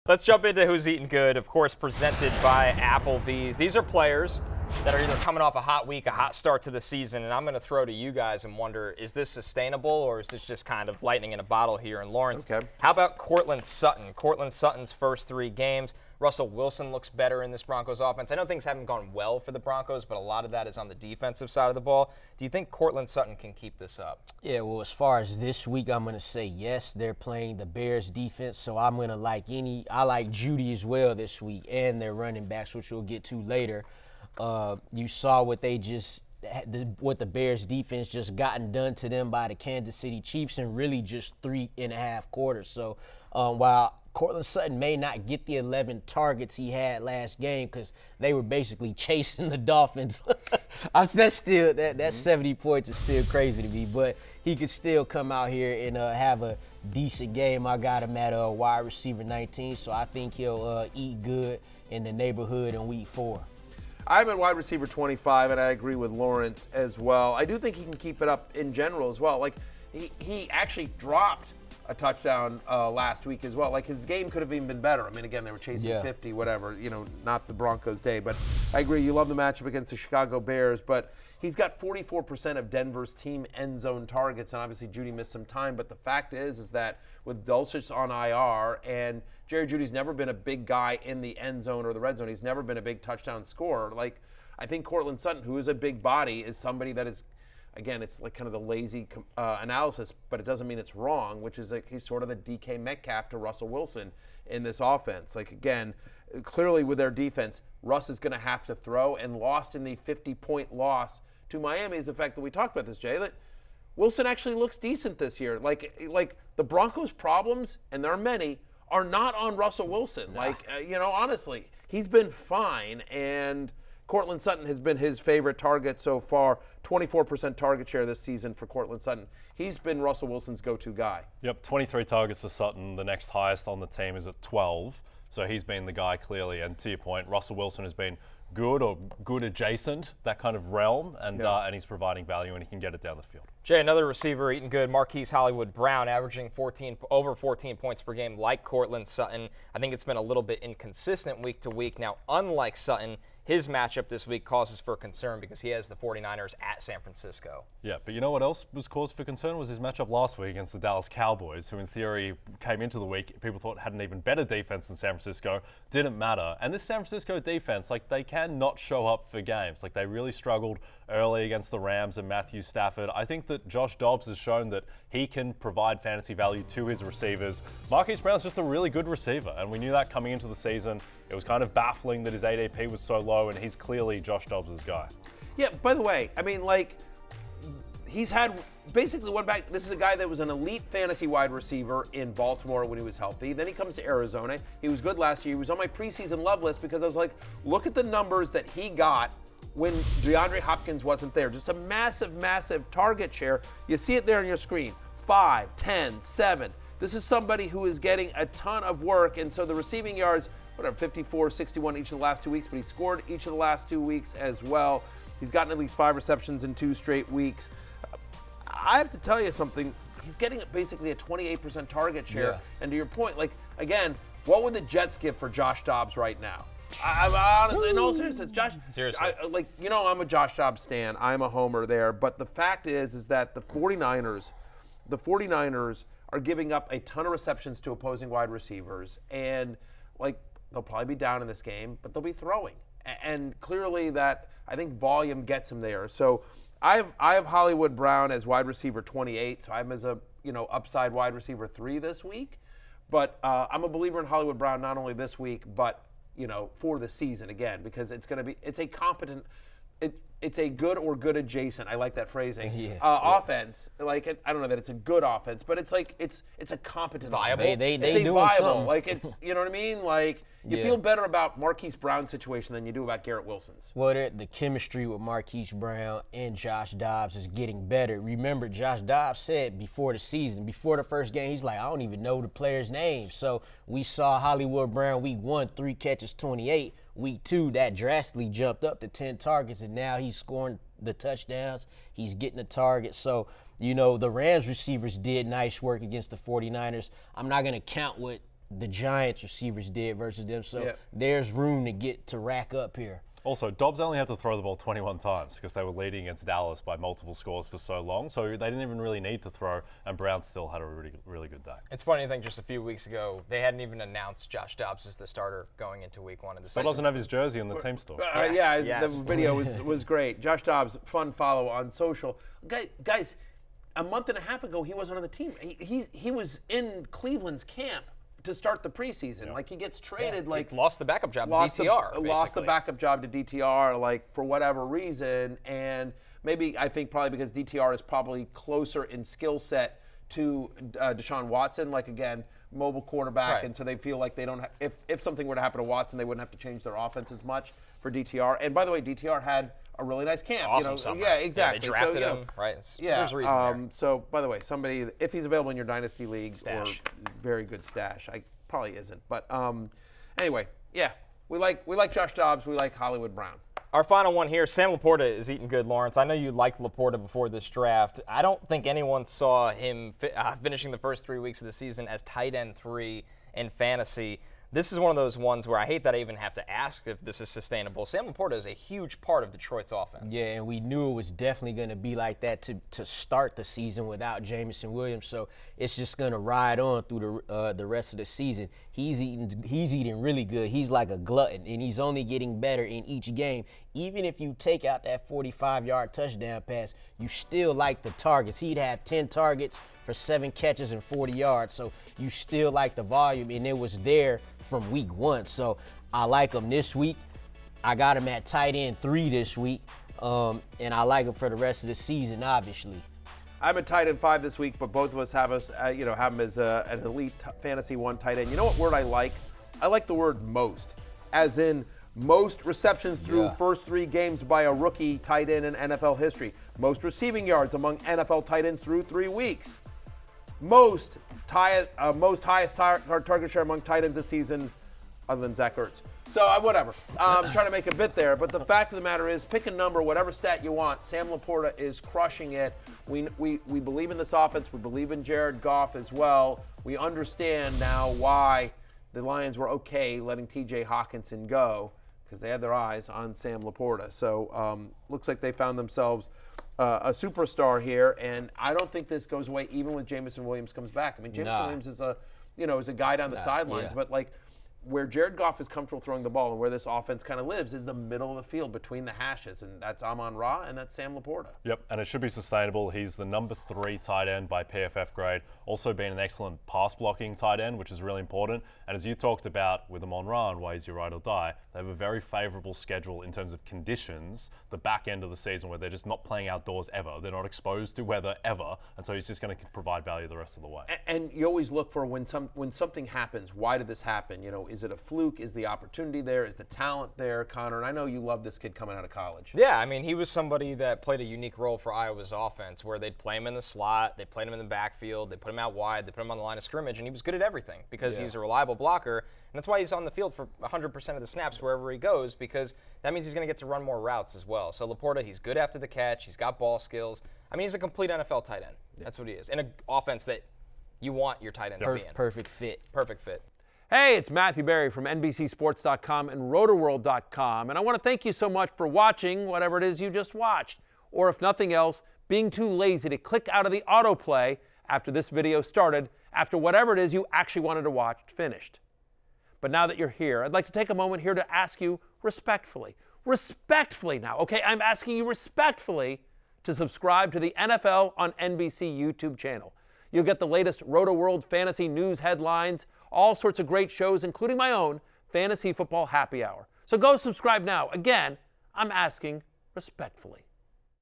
Let's jump into Who's Eating Good, of course, presented by Applebee's. These are players that are either coming off a hot week, a hot start to the season, and I'm going to throw to you guys and wonder, is this sustainable or is this just kind of lightning in a bottle here in Lawrence? Okay. How about Courtland Sutton? Courtland Sutton's first 3 games. Russell Wilson looks better in this Broncos offense. I know things haven't gone well for the Broncos, but a lot of that is on the defensive side of the ball. Do you think Courtland Sutton can keep this up? Yeah, well, as far as this week, I'm going to say yes. They're playing the Bears defense, so I'm going to I like Judy as well this week and their running backs, which we'll get to later. You saw what the Bears defense just gotten done to them by the Kansas City Chiefs in really just 3.5 quarters. So while Courtland Sutton may not get the 11 targets he had last game because they were basically chasing the Dolphins. That's still that 70 points is still crazy to me, but he could still come out here and have a decent game. I got him at wide receiver 19, so I think he'll eat good in the neighborhood in week 4. I'm at wide receiver 25, and I agree with Lawrence as well. I do think he can keep it up in general as well. Like, he actually dropped a touchdown last week as well. Like, his game could have even been better. I mean, again, they were chasing 50, whatever, not the Broncos' day. But I agree, you love the matchup against the Chicago Bears, but he's got 44% of Denver's team end zone targets, and obviously Judy missed some time. But the fact is that with Dulcich on IR, and Jerry Judy's never been a big guy in the end zone or the red zone. He's never been a big touchdown scorer. Like, I think Courtland Sutton, who is a big body, is somebody that is, again, it's like kind of the lazy analysis, but it doesn't mean it's wrong, which is like he's sort of the DK Metcalf to Russell Wilson in this offense. Like, again, clearly with their defense, Russ is going to have to throw, and lost in the 50-point loss to Miami is the fact that we talked about this, Jay, that Wilson actually looks decent this year. Like the Broncos' problems, and there are many, are not on Russell Wilson. Honestly, he's been fine, and Courtland Sutton has been his favorite target so far. 24% target share this season for Courtland Sutton. He's been Russell Wilson's go-to guy. Yep, 23 targets for Sutton. The next highest on the team is at 12. So he's been the guy clearly. And to your point, Russell Wilson has been good or good adjacent, that kind of realm, and he's providing value and he can get it down the field. Jay, another receiver eating good, Marquise Hollywood-Brown, averaging over 14 points per game like Courtland Sutton. I think it's been a little bit inconsistent week to week. Now, unlike Sutton, his matchup this week causes for concern because he has the 49ers at San Francisco. Yeah, but you know what else was cause for concern was his matchup last week against the Dallas Cowboys, who in theory came into the week, people thought had an even better defense than San Francisco. Didn't matter. And this San Francisco defense, like, they cannot show up for games. Like, they really struggled early against the Rams and Matthew Stafford. I think that Josh Dobbs has shown that he can provide fantasy value to his receivers. Marquise Brown's just a really good receiver, and we knew that coming into the season. It was kind of baffling that his ADP was so low, and he's clearly Josh Dobbs' guy. Yeah, by the way, I mean, like, he's had basically one back. This is a guy that was an elite fantasy wide receiver in Baltimore when he was healthy. Then he comes to Arizona. He was good last year. He was on my preseason love list because I was like, look at the numbers that he got when DeAndre Hopkins wasn't there. Just a massive, massive target share. You see it there on your screen. 5, 10, 7. This is somebody who is getting a ton of work, and so the receiving yards, 54, 61 each of the last 2 weeks, but he scored each of the last 2 weeks as well. He's gotten at least 5 receptions in 2 straight weeks. I have to tell you something. He's getting basically a 28% target share. Yeah. And to your point, like, again, what would the Jets give for Josh Dobbs right now? I honestly, in all seriousness, Josh. Seriously. I'm a Josh Dobbs stan. I'm a homer there. But the fact is that the 49ers are giving up a ton of receptions to opposing wide receivers. And, like, they'll probably be down in this game, but they'll be throwing. And clearly that, I think, volume gets him there. So I have Hollywood Brown as wide receiver 28. So I have him as a, upside wide receiver 3 this week. But I'm a believer in Hollywood Brown not only this week, but for the season again, because it's a good or good adjacent. I like that phrasing. Offense, like, I don't know that it's a good offense, but it's like it's a competent viable. Offense. They it's doing viable. something. Like, it's, you know what I mean? Like, you feel better about Marquise Brown's situation than you do about Garrett Wilson's. Well, the chemistry with Marquise Brown and Josh Dobbs is getting better. Remember, Josh Dobbs said before the season, before the first game, he's like, I don't even know the players' names. So we saw Hollywood Brown week 1, 3 catches, 28. Week 2, that drastically jumped up to 10 targets, and now he's scoring the touchdowns. He's getting the targets. So, the Rams receivers did nice work against the 49ers. I'm not going to count what the Giants receivers did versus them. So Yeah. there's room to get to rack up here. Also, Dobbs only had to throw the ball 21 times because they were leading against Dallas by multiple scores for so long. So they didn't even really need to throw, and Brown still had a really, really good day. It's funny to think just a few weeks ago, they hadn't even announced Josh Dobbs as the starter going into week 1 of the Still season. doesn't have his jersey in the team store. Yes. The video was great. Josh Dobbs, fun follow on social. Guys, a month and a half ago, he wasn't on the team. He was in Cleveland's camp to start the preseason. Like, he gets traded. He Like, lost the backup job to DTR. lost the basically. backup job to DTR, like, for whatever reason. And maybe, I think probably because DTR is probably closer in skill set to Deshaun Watson. Like, again, mobile quarterback. Right. And so they feel like they don't have, if something were to happen to Watson, they wouldn't have to change their offense as much for DTR. And by the way, DTR had a really nice camp. Awesome summer. Yeah, exactly. they drafted So, him, right? Yeah. There's a reason there. So, by the way, somebody, if he's available in your dynasty league, Stash. or very good stash, probably isn't. But anyway, yeah, we like Josh Dobbs. We like Hollywood Brown. Our final one here, Sam LaPorta is eating good, Lawrence. I know you liked LaPorta before this draft. I don't think anyone saw him finishing the first 3 weeks of the season as tight end 3 in fantasy. This is one of those ones where I hate that I even have to ask if this is sustainable. Sam LaPorta is a huge part of Detroit's offense. Yeah, and we knew it was definitely going to be like that to start the season without Jameson Williams. So it's just going to ride on through the rest of the season. He's eating really good. He's like a glutton, and he's only getting better in each game. Even if you take out that 45-yard touchdown pass, you still like the targets. He'd have 10 targets for 7 catches and 40 yards. So you still like the volume, and it was there from week 1. So I like him this week. I got him at tight end 3 this week, and I like him for the rest of the season, obviously. I'm at tight end 5 this week, but both of us have him as an elite fantasy 1 tight end. You know what word I like? I like the word most, as in most receptions through first 3 games by a rookie tight end in NFL history. Most receiving yards among NFL tight ends through 3 weeks. Most highest target share among tight ends this season, other than Zach Ertz. So whatever. I'm trying to make a bit there, but the fact of the matter is, pick a number, whatever stat you want. Sam LaPorta is crushing it. We believe in this offense. We believe in Jared Goff as well. We understand now why the Lions were okay letting T.J. Hawkinson go, because they had their eyes on Sam LaPorta. So looks like they found themselves a superstar here, and I don't think this goes away even when Jameson Williams comes back. I mean, Jameson Williams is a guy down the sidelines, but like where Jared Goff is comfortable throwing the ball and where this offense kind of lives is the middle of the field between the hashes, and that's Amon-Ra and that's Sam LaPorta. Yep, and it should be sustainable. He's the number 3 tight end by PFF grade. Also been an excellent pass blocking tight end, which is really important. And as you talked about with Amon-Ra and why he's your ride or die, they have a very favorable schedule in terms of conditions, the back end of the season, where they're just not playing outdoors ever. They're not exposed to weather ever. And so he's just going to provide value the rest of the way. And you always look for when something happens, why did this happen? You know, is it a fluke? Is the opportunity there? Is the talent there, Connor? And I know you love this kid coming out of college. Yeah, I mean, he was somebody that played a unique role for Iowa's offense, where they'd play him in the slot, they played him in the backfield, they put him out wide, they put him on the line of scrimmage, and he was good at everything because he's a reliable blocker. And that's why he's on the field for 100% of the snaps wherever he goes, because that means he's going to get to run more routes as well. So LaPorta, he's good after the catch. He's got ball skills. I mean, he's a complete NFL tight end. That's what he is. In an offense that you want your tight end to be in. Perfect fit. Perfect fit. Hey, it's Matthew Berry from NBCSports.com and RotoWorld.com, and I want to thank you so much for watching whatever it is you just watched, or if nothing else, being too lazy to click out of the autoplay after this video started, after whatever it is you actually wanted to watch finished. But now that you're here, I'd like to take a moment here to ask you respectfully now, okay? I'm asking you respectfully to subscribe to the NFL on NBC YouTube channel. You'll get the latest RotoWorld fantasy news headlines, all sorts of great shows, including my own Fantasy Football Happy Hour. So go subscribe now. Again, I'm asking respectfully.